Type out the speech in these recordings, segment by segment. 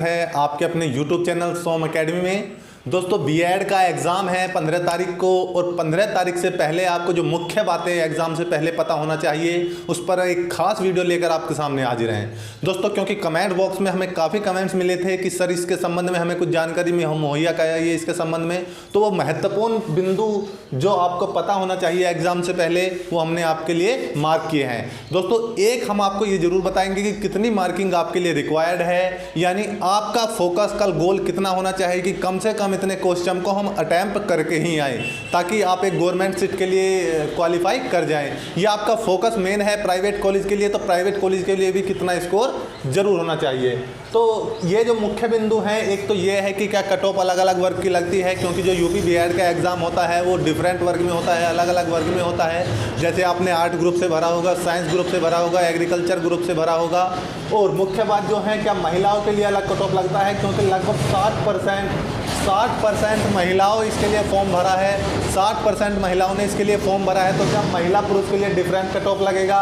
है आपके अपने YouTube चैनल सोम एकेडमी में। दोस्तों बीएड का एग्ज़ाम है 15 तारीख को, और 15 तारीख से पहले आपको जो मुख्य बातें एग्ज़ाम से पहले पता होना चाहिए उस पर एक खास वीडियो लेकर आपके सामने हाजिर हैं दोस्तों। क्योंकि कमेंट बॉक्स में हमें काफ़ी कमेंट्स मिले थे कि सर इसके संबंध में हमें कुछ जानकारी में हम मुहैया कराइए इसके संबंध में, तो वो महत्वपूर्ण बिंदु जो आपको पता होना चाहिए एग्ज़ाम से पहले वो हमने आपके लिए मार्क किए हैं दोस्तों। एक हम आपको ये ज़रूर बताएंगे कि कितनी मार्किंग आपके लिए रिक्वायर्ड है, यानी आपका फोकस कल गोल कितना होना चाहिए कि कम से कम इतने क्वेश्चन को हम अटेम्प्ट करके ही आए ताकि आप एक गवर्नमेंट सीट के लिए क्वालिफाई कर जाएं। ये आपका फोकस मेन है प्राइवेट कॉलेज के लिए, तो प्राइवेट कॉलेज के लिए भी कितना स्कोर जरूर होना चाहिए। तो ये जो मुख्य बिंदु हैं, एक तो ये है कि क्या कट ऑफ अलग अलग वर्ग की लगती है, क्योंकि जो यूपी बीएड का एग्ज़ाम होता है वो डिफरेंट वर्ग में होता है, अलग अलग वर्ग में होता है। जैसे आपने आर्ट ग्रुप से भरा होगा, साइंस ग्रुप से भरा होगा, एग्रीकल्चर ग्रुप से भरा होगा। और मुख्य बात जो है, क्या महिलाओं के लिए अलग कट ऑफ लगता है, क्योंकि लगभग 60% महिलाओं इसके लिए फॉर्म भरा है, 60% महिलाओं ने इसके लिए फॉर्म भरा है। तो क्या महिला पुरुष के लिए डिफरेंट कट ऑफ लगेगा।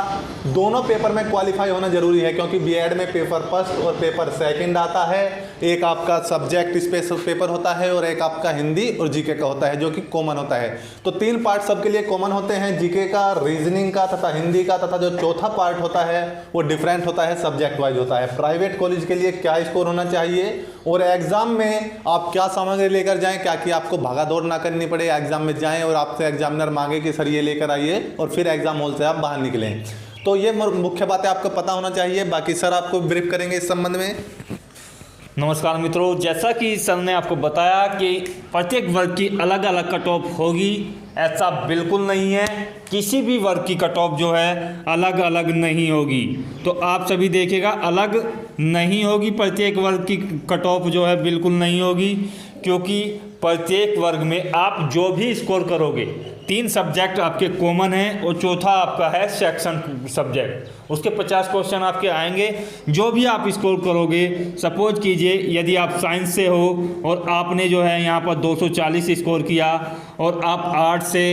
दोनों पेपर में क्वालिफाई होना जरूरी है, क्योंकि बीएड में पेपर फर्स्ट और पेपर सेकंड आता है। एक आपका सब्जेक्ट स्पेशल पेपर होता है और एक आपका हिंदी और जीके का होता है, जो कि कॉमन होता है। तो 3 पार्ट सबके लिए कॉमन होते हैं, जीके का, रीजनिंग का तथा हिंदी का, तथा जो चौथा पार्ट होता है वो डिफरेंट होता है, सब्जेक्ट वाइज होता है। प्राइवेट कॉलेज के लिए क्या स्कोर होना चाहिए और एग्जाम में आप क्या सामग्री लेकर जाएं, क्या कि आपको भागा दौड़ ना करनी पड़े, एग्जाम में जाएं और आपसे एग्जामिनर मांगे कि सर ये लेकर आइए, और फिर एग्जाम हॉल से आप बाहर निकलें। तो ये मुख्य बातें आपको पता होना चाहिए। बाकी सर आपको ब्रीफ करेंगे इस संबंध में। नमस्कार मित्रों, जैसा कि सर ने आपको बताया कि प्रत्येक वर्ग की अलग अलग कट ऑफ होगी, ऐसा बिल्कुल नहीं है। किसी भी वर्ग की कट ऑफ जो है अलग अलग नहीं होगी, तो आप सभी देखिएगा अलग नहीं होगी। प्रत्येक वर्ग की कट ऑफ जो है बिल्कुल नहीं होगी, क्योंकि प्रत्येक वर्ग में आप जो भी स्कोर करोगे, 3 सब्जेक्ट आपके कॉमन हैं और चौथा आपका है सेक्शन सब्जेक्ट, उसके 50 क्वेश्चन आपके आएंगे। जो भी आप स्कोर करोगे, सपोज कीजिए यदि आप साइंस से हो और आपने जो है यहाँ पर 240 स्कोर किया, और आप आर्ट से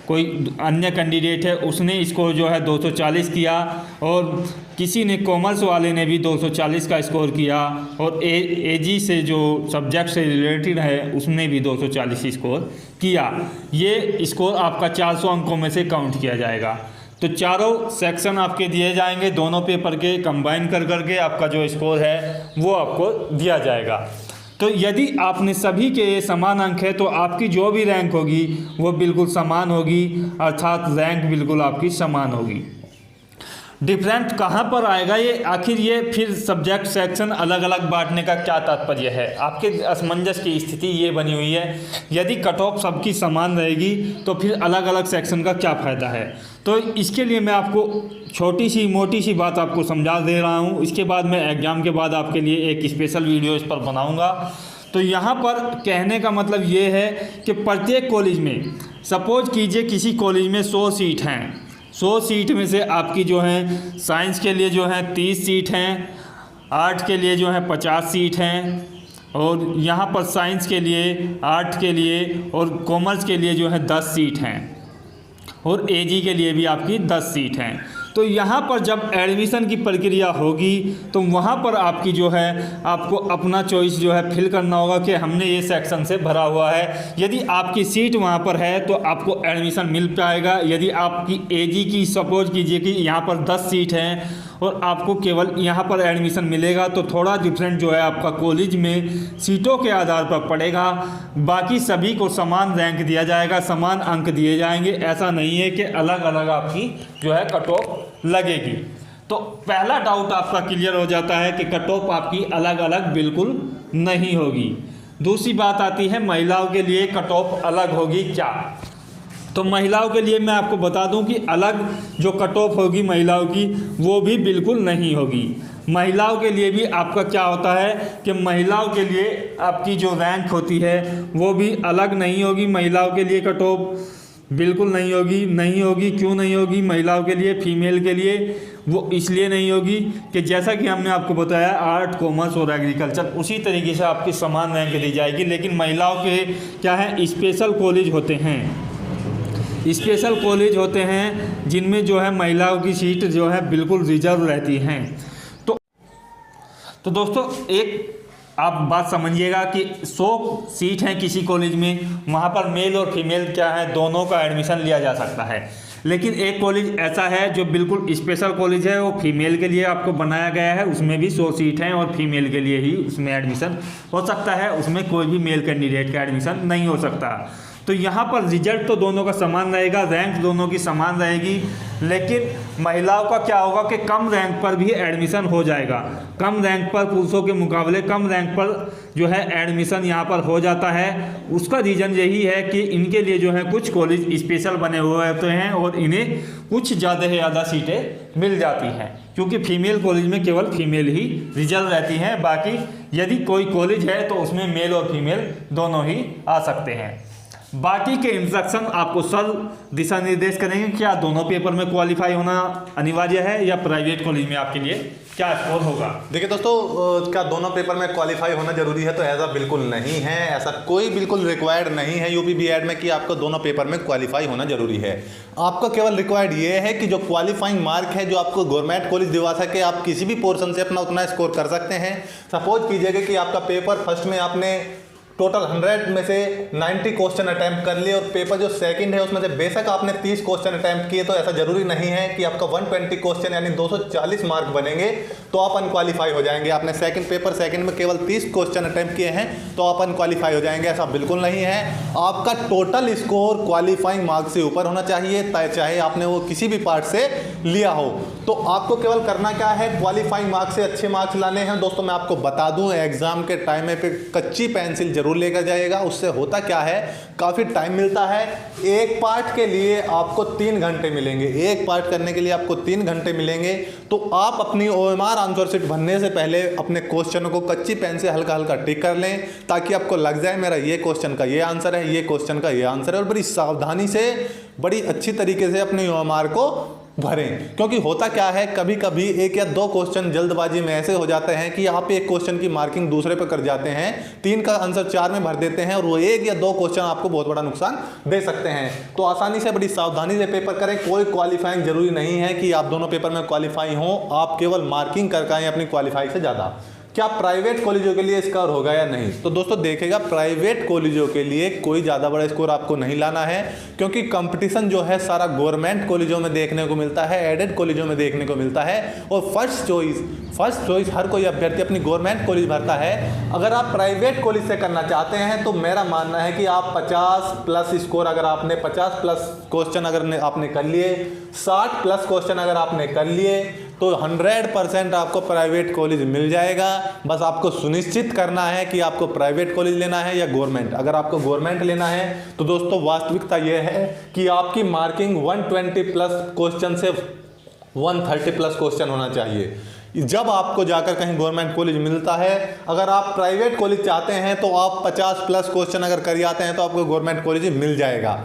कोई अन्य कैंडिडेट है उसने स्कोर जो है 240 किया, और किसी ने कॉमर्स वाले ने भी 240 का स्कोर किया, और एजी से जो सब्जेक्ट से रिलेटेड है उसने भी 240 स्कोर किया, ये स्कोर आपका 400 अंकों में से काउंट किया जाएगा। तो चारों सेक्शन आपके दिए जाएंगे, दोनों पेपर के कंबाइन कर करके आपका जो स्कोर है वो आपको दिया जाएगा। तो यदि आपने सभी के समान अंक है तो आपकी जो भी रैंक होगी वो बिल्कुल समान होगी, अर्थात रैंक बिल्कुल आपकी समान होगी। डिफरेंट कहाँ पर आएगा ये, आखिर ये फिर सब्जेक्ट सेक्शन अलग अलग बांटने का क्या तात्पर्य है, आपके असमंजस की स्थिति ये बनी हुई है। यदि कट ऑफ सबकी समान रहेगी तो फिर अलग अलग सेक्शन का क्या फ़ायदा है। तो इसके लिए मैं आपको छोटी सी मोटी सी बात आपको समझा दे रहा हूँ। इसके बाद मैं एग्ज़ाम के बाद आपके लिए एक स्पेशल वीडियो इस पर बनाऊँगा। तो यहाँ पर कहने का मतलब ये है कि प्रत्येक कॉलेज में, सपोज कीजिए किसी कॉलेज में 100 सीट हैं, 100 सीट में से आपकी जो है साइंस के लिए जो है 30 सीट हैं, आर्ट के लिए जो है 50 सीट हैं, और यहाँ पर साइंस के लिए, आर्ट के लिए और कॉमर्स के लिए जो है 10 सीट हैं, और एजी के लिए भी आपकी 10 सीट हैं। तो यहाँ पर जब एडमिशन की प्रक्रिया होगी तो वहाँ पर आपकी जो है आपको अपना चॉइस जो है फिल करना होगा कि हमने ये सेक्शन से भरा हुआ है। यदि आपकी सीट वहाँ पर है तो आपको एडमिशन मिल पाएगा। यदि आपकी एजी की सपोज कीजिए कि यहाँ पर 10 सीट हैं और आपको केवल यहाँ पर एडमिशन मिलेगा, तो थोड़ा डिफरेंट जो है आपका कॉलेज में सीटों के आधार पर पड़ेगा। बाकी सभी को समान रैंक दिया जाएगा, समान अंक दिए जाएंगे। ऐसा नहीं है कि अलग अलग आपकी जो है कट ऑफ लगेगी। तो पहला डाउट आपका क्लियर हो जाता है कि कट ऑफ आपकी अलग अलग बिल्कुल नहीं होगी। दूसरी बात आती है महिलाओं के लिए कट ऑफ अलग होगी क्या। तो महिलाओं के लिए मैं आपको बता दूं कि अलग जो कट ऑफ होगी महिलाओं की वो भी बिल्कुल नहीं होगी। महिलाओं के लिए भी आपका क्या होता है कि महिलाओं के लिए आपकी जो रैंक होती है वो भी अलग नहीं होगी। महिलाओं के लिए कट ऑफ बिल्कुल नहीं होगी। क्यों नहीं होगी महिलाओं के लिए, फीमेल के लिए? वो इसलिए नहीं होगी कि जैसा कि हमने आपको बताया आर्ट, कॉमर्स और एग्रीकल्चर उसी तरीके से आपकी समान रैंक दी जाएगी। लेकिन महिलाओं के क्या है, स्पेशल कॉलेज होते हैं, स्पेशल कॉलेज होते हैं जिनमें जो है महिलाओं की सीट जो है बिल्कुल रिजर्व रहती हैं। तो दोस्तों एक आप बात समझिएगा कि 100 सीट हैं किसी कॉलेज में, वहाँ पर मेल और फीमेल क्या है, दोनों का एडमिशन लिया जा सकता है। लेकिन एक कॉलेज ऐसा है जो बिल्कुल स्पेशल कॉलेज है, वो फीमेल के लिए आपको बनाया गया है, उसमें भी 100 सीट हैं और फीमेल के लिए ही उसमें एडमिशन हो सकता है, उसमें कोई भी मेल कैंडिडेट का एडमिशन नहीं हो सकता। तो यहाँ पर रिजल्ट तो दोनों का समान रहेगा, रैंक दोनों की समान रहेगी, लेकिन महिलाओं का क्या होगा कि कम रैंक पर भी एडमिशन हो जाएगा। कम रैंक पर पुरुषों के मुकाबले कम रैंक पर जो है एडमिशन यहाँ पर हो जाता है। उसका रीज़न यही है कि इनके लिए जो है कुछ कॉलेज स्पेशल बने हुए होते हैं और इन्हें कुछ ज़्यादा से ज़्यादा सीटें मिल जाती हैं, क्योंकि फीमेल कॉलेज में केवल फीमेल ही रिजल्ट रहती हैं। बाकी यदि कोई कॉलेज है तो उसमें मेल और फीमेल दोनों ही आ सकते हैं। बाकी के इंस्ट्रक्शन आपको सर दिशा निर्देश करेंगे, क्या दोनों पेपर में क्वालिफाई होना अनिवार्य है या प्राइवेट कॉलेज में आपके लिए क्या स्कोर होगा। देखिए दोस्तों, क्या दोनों पेपर में क्वालिफाई होना जरूरी है, तो ऐसा बिल्कुल नहीं है। ऐसा कोई बिल्कुल रिक्वायर्ड नहीं है यूपी बीएड में कि आपको दोनों पेपर में क्वालिफाई होना जरूरी है। आपको केवल रिक्वायर्ड ये है कि जो क्वालिफाइंग मार्क है जो आपको गवर्नमेंट कॉलेज दिवा सके, आप किसी भी पोर्शन से अपना उतना स्कोर कर सकते हैं। सपोज कीजिएगा कि आपका पेपर फर्स्ट में आपने टोटल 100 में से 90 क्वेश्चन अटैम्प्ट कर लिए और पेपर जो सेकंड है उसमें से बेशक आपने 30 क्वेश्चन अटैम्प्ट किए, तो ऐसा जरूरी नहीं है कि आपका 120 क्वेश्चन यानी 240 मार्क बनेंगे तो आप अनक्वालीफाई हो जाएंगे। आपने सेकंड में केवल 30 क्वेश्चन अटैम्प्ट किए हैं तो आप अनक्वालीफाई हो जाएंगे, ऐसा बिल्कुल नहीं है। आपका टोटल स्कोर क्वालिफाइंग मार्क से ऊपर होना चाहिए, चाहे आपने वो किसी भी पार्ट से लिया हो। तो आपको केवल करना क्या है, क्वालिफाइंग मार्क्स से अच्छे मार्क्स लाने हैं। दोस्तों मैं आपको बता दूं, एग्जाम के टाइम में पे कच्ची पेंसिल जरूर लेकर जाएगा। उससे होता क्या है, काफी टाइम मिलता है। एक पार्ट के लिए आपको 3 घंटे मिलेंगे, एक पार्ट करने के लिए आपको 3 घंटे मिलेंगे। तो आप अपनी OMR आंसर शीट भरने से पहले अपने क्वेश्चनों को कच्ची पेन से हल्का हल्का टिक कर लें, ताकि आपको लग जाए मेरा ये क्वेश्चन का ये आंसर है, ये क्वेश्चन का ये आंसर है, और बड़ी सावधानी से बड़ी अच्छी तरीके से अपने OMR को भरें। क्योंकि होता क्या है, कभी कभी 1 या 2 क्वेश्चन जल्दबाजी में ऐसे हो जाते हैं कि आप एक क्वेश्चन की मार्किंग दूसरे पे कर जाते हैं, 3 का आंसर 4 में भर देते हैं और वो 1 या 2 क्वेश्चन आपको बहुत बड़ा नुकसान दे सकते हैं। तो आसानी से बड़ी सावधानी से पेपर करें। कोई क्वालिफाइंग जरूरी नहीं है कि आप दोनों पेपर में क्वालिफाई हों, आप केवल मार्किंग कर आए अपनी क्वालिफाई से ज़्यादा। क्या प्राइवेट कॉलेजों के लिए स्कोर होगा या नहीं, तो दोस्तों देखेगा प्राइवेट कॉलेजों के लिए कोई ज़्यादा बड़ा स्कोर आपको नहीं लाना है, क्योंकि कंपटीशन जो है सारा गवर्नमेंट कॉलेजों में देखने को मिलता है, एडेड कॉलेजों में देखने को मिलता है। और फर्स्ट चॉइस हर कोई अभ्यर्थी अपनी गवर्नमेंट कॉलेज भरता है। अगर आप प्राइवेट कॉलेज से करना चाहते हैं तो मेरा मानना है कि आप 50 प्लस स्कोर, अगर आपने 50 प्लस क्वेश्चन अगर आपने कर लिए, 60 प्लस क्वेश्चन अगर आपने कर लिए, तो 100% आपको प्राइवेट कॉलेज मिल जाएगा। बस आपको सुनिश्चित करना है कि आपको प्राइवेट कॉलेज लेना है या गवर्नमेंट। अगर आपको गवर्नमेंट लेना है तो दोस्तों वास्तविकता यह है कि आपकी मार्किंग 120 प्लस क्वेश्चन से 130 प्लस क्वेश्चन होना चाहिए, जब आपको जाकर कहीं गवर्नमेंट कॉलेज मिलता है। अगर आप प्राइवेट कॉलेज चाहते हैं तो आप 50 प्लस क्वेश्चन अगर कर आते हैं तो आपको गवर्नमेंट कॉलेज मिल जाएगा।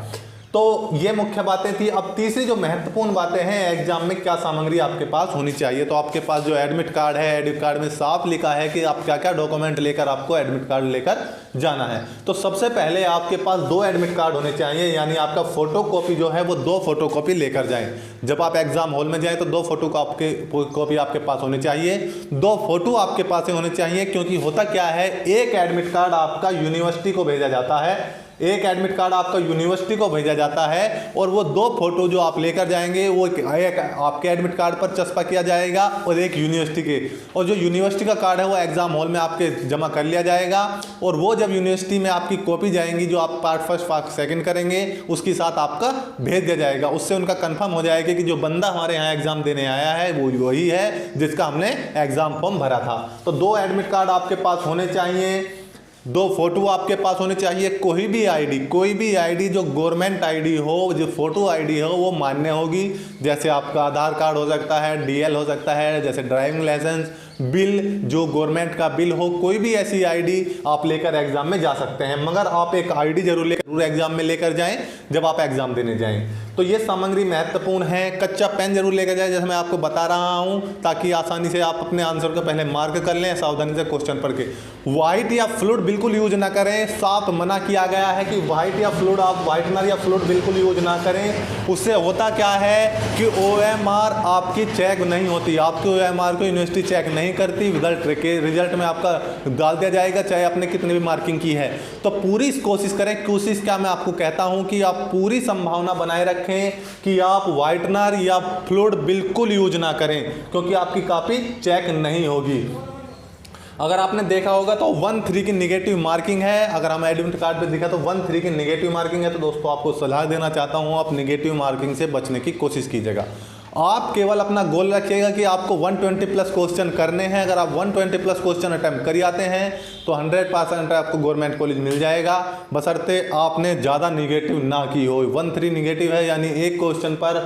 तो ये मुख्य बातें थी। अब तीसरी जो महत्वपूर्ण बातें हैं, एग्जाम में क्या सामग्री आपके पास होनी चाहिए। तो आपके पास जो एडमिट कार्ड है, एडमिट कार्ड में साफ लिखा है कि आप क्या क्या डॉक्यूमेंट लेकर आपको एडमिट कार्ड लेकर जाना है। तो सबसे पहले आपके पास 2 एडमिट कार्ड होने चाहिए, यानी आपका फोटो कॉपी जो है वो 2 फोटो कॉपी लेकर जाएं। जब आप एग्जाम हॉल में जाएं तो 2 फोटो कॉपी आपके पास होनी चाहिए, 2 फोटो आपके पास होने चाहिए। क्योंकि होता क्या है, एक एडमिट कार्ड आपका यूनिवर्सिटी को भेजा जाता है, एक एडमिट कार्ड आपका यूनिवर्सिटी को भेजा जाता है, और वो 2 फोटो जो आप लेकर जाएंगे वो एक आपके एडमिट कार्ड पर चस्पा किया जाएगा और एक यूनिवर्सिटी के। और जो यूनिवर्सिटी का कार्ड है वो एग्जाम हॉल में आपके जमा कर लिया जाएगा, और वो जब यूनिवर्सिटी में आपकी कॉपी जाएंगी जो आप पार्ट फर्स्ट पार्ट सेकंड करेंगे उसके साथ आपका भेज दिया जाएगा। उससे उनका कंफर्म हो जाएगा कि जो बंदा हमारे यहाँ एग्जाम देने आया है वो वही है जिसका हमने एग्जाम फॉर्म भरा था। तो 2 एडमिट कार्ड आपके पास होने चाहिए, 2 फोटो आपके पास होने चाहिए। कोई भी आईडी जो गवर्नमेंट आईडी हो, जो फोटो आईडी हो वो मान्य होगी। जैसे आपका आधार कार्ड हो सकता है, DL हो सकता है, जैसे ड्राइविंग लाइसेंस, बिल जो गवर्नमेंट का बिल हो, कोई भी ऐसी आईडी आप लेकर एग्जाम में जा सकते हैं। मगर आप एक आईडी जरूर एग्जाम में लेकर जाएं जब आप एग्जाम देने जाएं। तो ये सामग्री महत्वपूर्ण है। कच्चा पेन जरूर लेकर जाएं, जैसे मैं आपको बता रहा हूं, ताकि आसानी से आप अपने आंसर को पहले मार्क कर लें सावधानी से क्वेश्चन पढ़ के। व्हाइट या फ्लूइड बिल्कुल यूज ना करें, साफ मना किया गया है कि व्हाइट या फ्लूइड, आप व्हाइटनर या फ्लूइड बिल्कुल यूज ना करें। उससे होता क्या है कि OMR आपकी चेक नहीं होती, आपकी OMR को यूनिवर्सिटी चेक नहीं नहीं करती, रिजल्ट में आपका डाल दिया जाएगा, चाहे आपने कितनी भी मार्किंग की है। तो पूरी कोशिश करें। कोशिश क्या, मैं आपको कहता हूं कि आप पूरी संभावना बनाए रखें कि आप व्हाइटनर या फ्लूइड बिल्कुल यूज ना करें, क्योंकि आपकी कॉपी चेक नहीं होगी। अगर आपने देखा होगा तो 1-3 की नेगेटिव मार्किंग है। अगर हम एडमिट कार्ड पे दिखा तो 1-3 की नेगेटिव मार्किंग है। तो दोस्तों आपको सलाह देना चाहता हूं, आप नेगेटिव मार्किंग से बचने की कोशिश कीजिएगा। आप केवल अपना गोल रखिएगा कि आपको 120 प्लस क्वेश्चन करने हैं। अगर आप 120 प्लस क्वेश्चन अटैम्प्ट कर आते हैं तो 100% आपको गवर्नमेंट कॉलेज मिल जाएगा, बशर्ते आपने ज़्यादा नेगेटिव ना की हो। 1-3 नेगेटिव है, यानी एक क्वेश्चन पर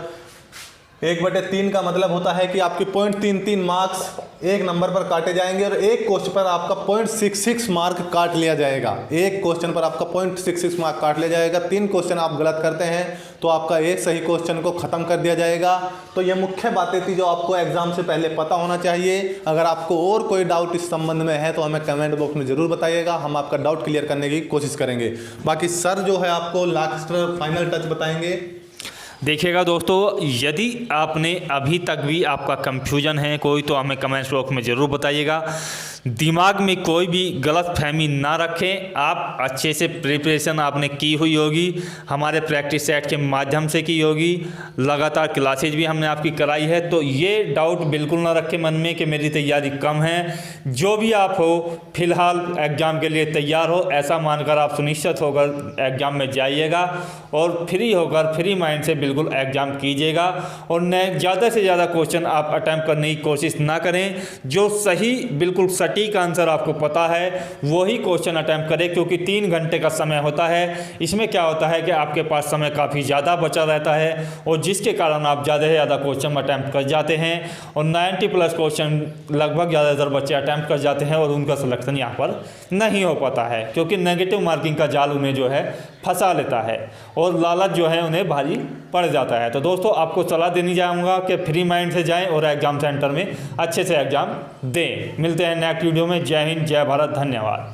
1/3 का मतलब होता है कि आपके 0.33 मार्क्स एक नंबर पर काटे जाएंगे और एक क्वेश्चन पर आपका 0.66 मार्क काट लिया जाएगा। एक क्वेश्चन पर आपका 0.66 मार्क काट लिया जाएगा। 3 क्वेश्चन आप गलत करते हैं तो आपका एक सही क्वेश्चन को ख़त्म कर दिया जाएगा। तो ये मुख्य बातें थी जो आपको एग्जाम से पहले पता होना चाहिए। अगर आपको और कोई डाउट इस संबंध में है तो हमें कमेंट बॉक्स में ज़रूर बताइएगा, हम आपका डाउट क्लियर करने की कोशिश करेंगे। बाकी सर जो है आपको लास्ट फाइनल टच बताएंगे। देखिएगा दोस्तों, यदि आपने अभी तक भी आपका कंफ्यूजन है कोई, तो हमें कमेंट्स बॉक्स में ज़रूर बताइएगा। दिमाग में कोई भी गलत फहमी ना रखें। आप अच्छे से प्रिपरेशन आपने की हुई होगी, हमारे प्रैक्टिस सेट के माध्यम से की होगी, लगातार क्लासेज भी हमने आपकी कराई है। तो ये डाउट बिल्कुल ना रखें मन में कि मेरी तैयारी कम है। जो भी आप हो, फिलहाल एग्ज़ाम के लिए तैयार हो, ऐसा मानकर आप सुनिश्चित होकर एग्ज़ाम में जाइएगा और फ्री होकर, फ्री माइंड से बिल्कुल एग्ज़ाम कीजिएगा। और ज़्यादा से ज़्यादा क्वेश्चन आप अटैम्प्ट करने की कोशिश ना करें। जो सही, बिल्कुल सटीक आंसर आपको पता है वही क्वेश्चन अटैम्प्ट करें, क्योंकि 3 घंटे का समय होता है। इसमें क्या होता है कि आपके पास समय काफ़ी ज़्यादा बचा रहता है और जिसके कारण आप ज़्यादा से ज़्यादा क्वेश्चन अटैम्प्ट कर जाते हैं और 90 प्लस क्वेश्चन लगभग ज़्यादातर बच्चे अटैम्प्ट कर जाते हैं और उनका सिलेक्शन यहाँ पर नहीं हो पाता है, क्योंकि नेगेटिव मार्किंग का जाल उन्हें जो है फंसा लेता है और लालच जो है उन्हें भारी पड़ जाता है। तो दोस्तों आपको सलाह देनी चाहूँगा कि फ्री माइंड से जाएं और एग्ज़ाम सेंटर में अच्छे से एग्ज़ाम दें। मिलते हैं नेक्स्ट वीडियो में। जय हिंद, जय भारत, धन्यवाद।